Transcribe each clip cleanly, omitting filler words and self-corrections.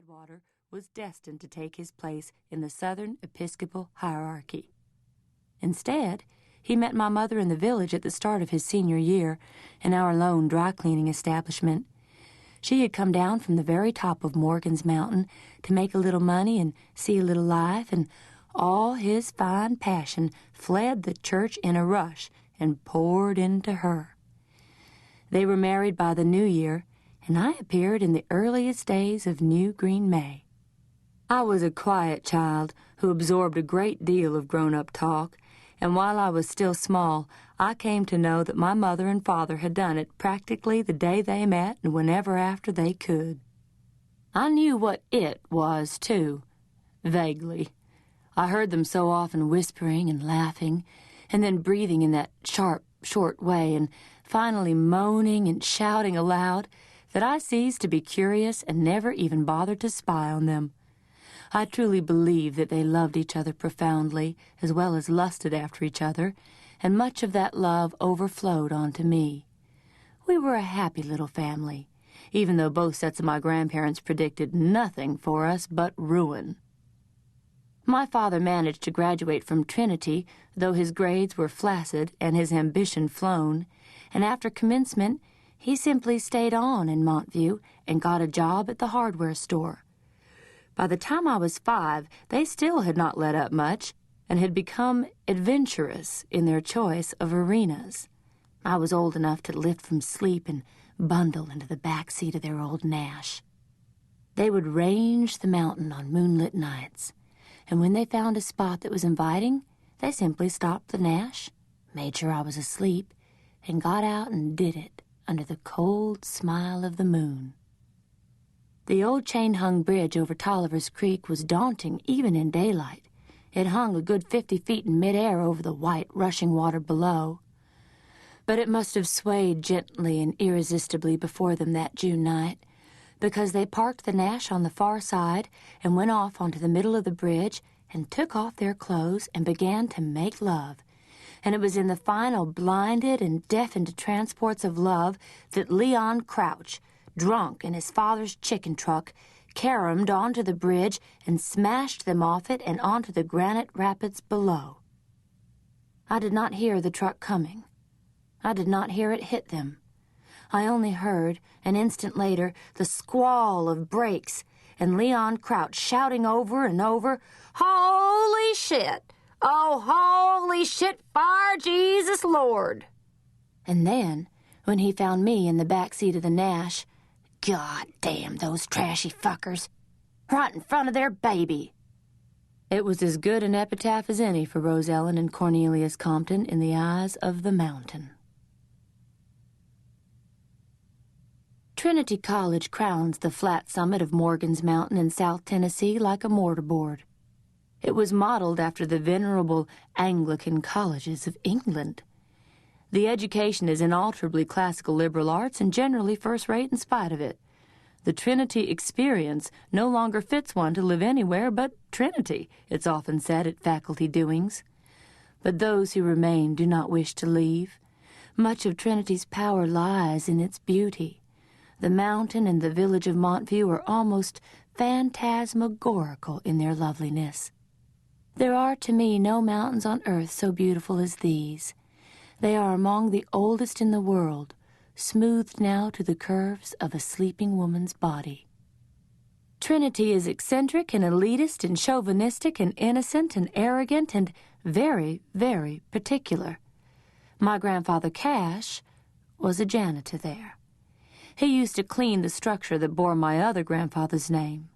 Badwater was destined to take his place in the Southern Episcopal hierarchy. Instead, he met my mother in the village at the start of his senior year in our lone dry-cleaning establishment. She had come down from the very top of Morgan's Mountain to make a little money and see a little life, and all his fine passion fled the church in a rush and poured into her. They were married by the New Year, and I appeared in the earliest days of New Green May. I was a quiet child who absorbed a great deal of grown-up talk, and while I was still small, I came to know that my mother and father had done it practically the day they met and whenever after they could. I knew what it was, too, vaguely. I heard them so often whispering and laughing, and then breathing in that sharp, short way, and finally moaning and shouting aloud, that I ceased to be curious and never even bothered to spy on them. I truly believe that they loved each other profoundly, as well as lusted after each other, and much of that love overflowed onto me. We were a happy little family, even though both sets of my grandparents predicted nothing for us but ruin. My father managed to graduate from Trinity, though his grades were flaccid and his ambition flown, and after commencement, he simply stayed on in Montview and got a job at the hardware store. By the time I was 5, they still had not let up much and had become adventurous in their choice of arenas. I was old enough to lift from sleep and bundle into the back seat of their old Nash. They would range the mountain on moonlit nights, and when they found a spot that was inviting, they simply stopped the Nash, made sure I was asleep, and got out and did it under the cold smile of the moon. The old chain-hung bridge over Tolliver's Creek was daunting even in daylight. It hung a good 50 feet in midair over the white, rushing water below. But it must have swayed gently and irresistibly before them that June night, because they parked the Nash on the far side and went off onto the middle of the bridge and took off their clothes and began to make love. And it was in the final blinded and deafened transports of love that Leon Crouch, drunk in his father's chicken truck, caromed onto the bridge and smashed them off it and onto the granite rapids below. I did not hear the truck coming. I did not hear it hit them. I only heard, an instant later, the squall of brakes and Leon Crouch shouting over and over, "Holy shit! Oh, holy shit, fire Jesus Lord!" And then, when he found me in the back seat of the Nash, God damn those trashy fuckers, right in front of their baby. It was as good an epitaph as any for Rose Ellen and Cornelius Compton in the eyes of the mountain. Trinity College crowns the flat summit of Morgan's Mountain in South Tennessee like a mortarboard. It was modeled after the venerable Anglican colleges of England. The education is inalterably classical liberal arts and generally first-rate in spite of it. The Trinity experience no longer fits one to live anywhere but Trinity, it's often said at faculty doings. But those who remain do not wish to leave. Much of Trinity's power lies in its beauty. The mountain and the village of Montview are almost phantasmagorical in their loveliness. There are to me no mountains on earth so beautiful as these. They are among the oldest in the world, smoothed now to the curves of a sleeping woman's body. Trinity is eccentric and elitist and chauvinistic and innocent and arrogant and very, very particular. My grandfather Cash was a janitor there. He used to clean the structure that bore my other grandfather's name.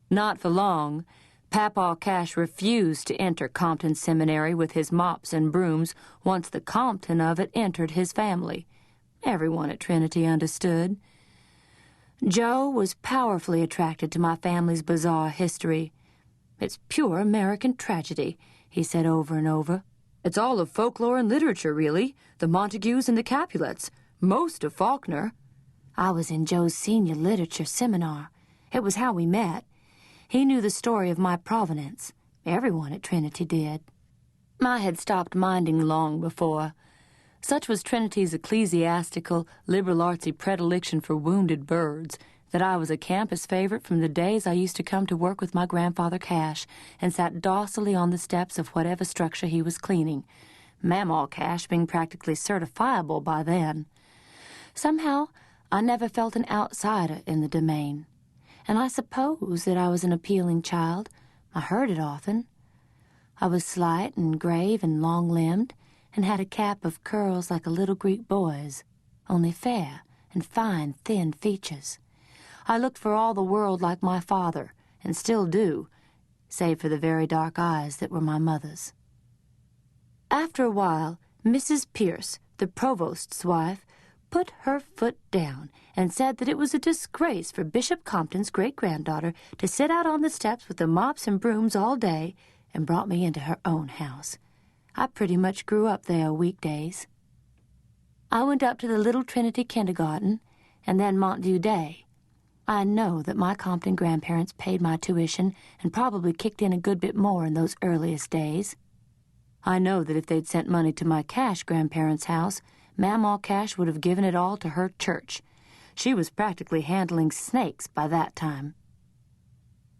Not for long, Papaw Cash refused to enter Compton Seminary with his mops and brooms once the Compton of it entered his family. Everyone at Trinity understood. Joe was powerfully attracted to my family's bizarre history. "It's pure American tragedy," he said over and over. "It's all of folklore and literature, really. The Montagues and the Capulets. Most of Faulkner." I was in Joe's senior literature seminar. It was how we met. He knew the story of my provenance. Everyone at Trinity did. I had stopped minding long before. Such was Trinity's ecclesiastical, liberal artsy predilection for wounded birds that I was a campus favorite from the days I used to come to work with my grandfather Cash and sat docilely on the steps of whatever structure he was cleaning, Mamaw Cash being practically certifiable by then. Somehow, I never felt an outsider in the domain, and I suppose that I was an appealing child. I heard it often. I was slight and grave and long-limbed, and had a cap of curls like a little Greek boy's, only fair and fine, thin features. I looked for all the world like my father, and still do, save for the very dark eyes that were my mother's. After a while, Mrs. Pierce, the provost's wife, put her foot down and said that it was a disgrace for Bishop Compton's great-granddaughter to sit out on the steps with the mops and brooms all day, and brought me into her own house. I pretty much grew up there weekdays. I went up to the little Trinity kindergarten, and then Montview Day. I know that my Compton grandparents paid my tuition and probably kicked in a good bit more in those earliest days. I know that if they'd sent money to my Cash grandparents' house, Mamaw Cash would have given it all to her church. She was practically handling snakes by that time.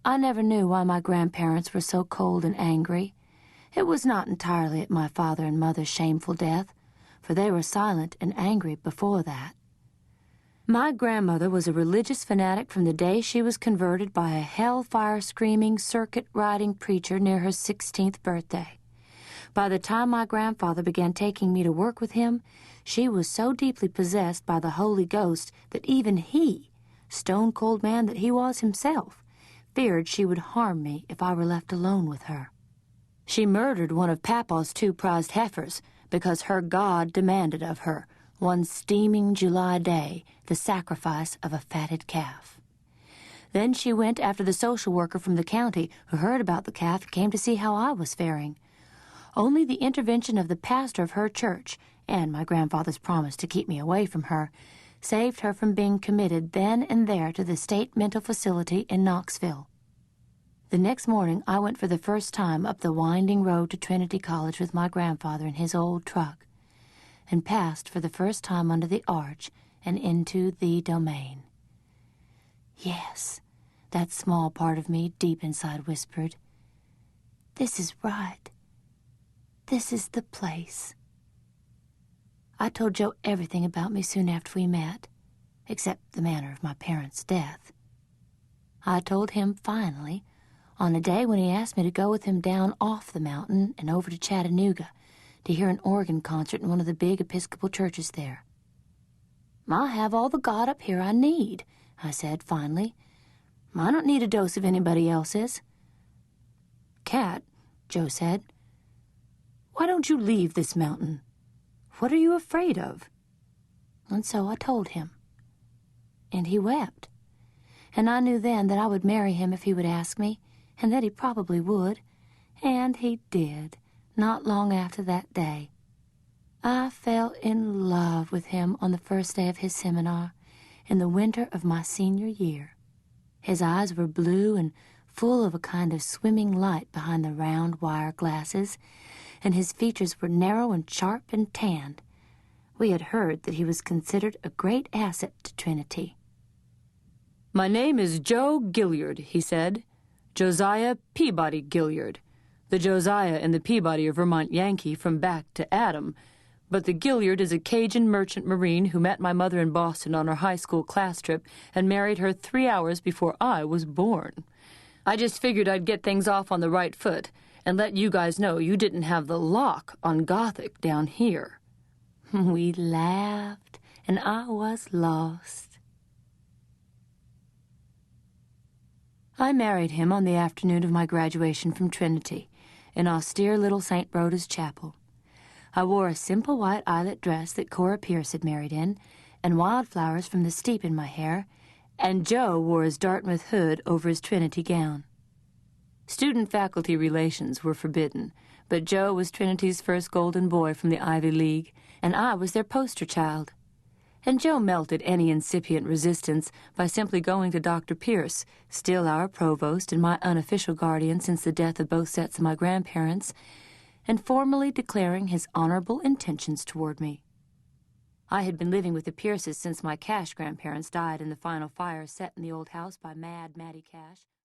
I never knew why my grandparents were so cold and angry. It was not entirely at my father and mother's shameful death, for they were silent and angry before that. My grandmother was a religious fanatic from the day she was converted by a hellfire-screaming, circuit-riding preacher near her 16th birthday. By the time my grandfather began taking me to work with him, she was so deeply possessed by the Holy Ghost that even he, stone-cold man that he was himself, feared she would harm me if I were left alone with her. She murdered one of Papaw's 2 prized heifers because her God demanded of her, one steaming July day, the sacrifice of a fatted calf. Then she went after the social worker from the county who heard about the calf and came to see how I was faring. Only the intervention of the pastor of her church, and my grandfather's promise to keep me away from her, saved her from being committed then and there to the state mental facility in Knoxville. The next morning I went for the first time up the winding road to Trinity College with my grandfather in his old truck, and passed for the first time under the arch and into the domain. Yes, that small part of me deep inside whispered, "This is right. This is the place." I told Joe everything about me soon after we met, except the manner of my parents' death. I told him finally on a day when he asked me to go with him down off the mountain and over to Chattanooga to hear an organ concert in one of the big Episcopal churches there. "I have all the God up here I need," I said finally. "I don't need a dose of anybody else's." "Cat," Joe said, "why don't you leave this mountain? What are you afraid of?" And so I told him. And he wept. And I knew then that I would marry him if he would ask me, and that he probably would. And he did, not long after that day. I fell in love with him on the first day of his seminar, in the winter of my senior year. His eyes were blue and full of a kind of swimming light behind the round wire glasses, and his features were narrow and sharp and tanned. We had heard that he was considered a great asset to Trinity. "My name is Joe Gilliard," he said. "Josiah Peabody Gilliard. The Josiah and the Peabody are Vermont Yankee from back to Adam, but the Gilliard is a Cajun merchant marine who met my mother in Boston on her high school class trip and married her 3 hours before I was born. I just figured I'd get things off on the right foot and let you guys know you didn't have the lock on Gothic down here." We laughed, and I was lost. I married him on the afternoon of my graduation from Trinity, in austere little St. Rhoda's Chapel. I wore a simple white eyelet dress that Cora Pierce had married in, and wildflowers from the steep in my hair, and Joe wore his Dartmouth hood over his Trinity gown. Student-faculty relations were forbidden, but Joe was Trinity's first golden boy from the Ivy League, and I was their poster child. And Joe melted any incipient resistance by simply going to Dr. Pierce, still our provost and my unofficial guardian since the death of both sets of my grandparents, and formally declaring his honorable intentions toward me. I had been living with the Pierces since my Cash grandparents died in the final fire set in the old house by Mad Mattie Cash.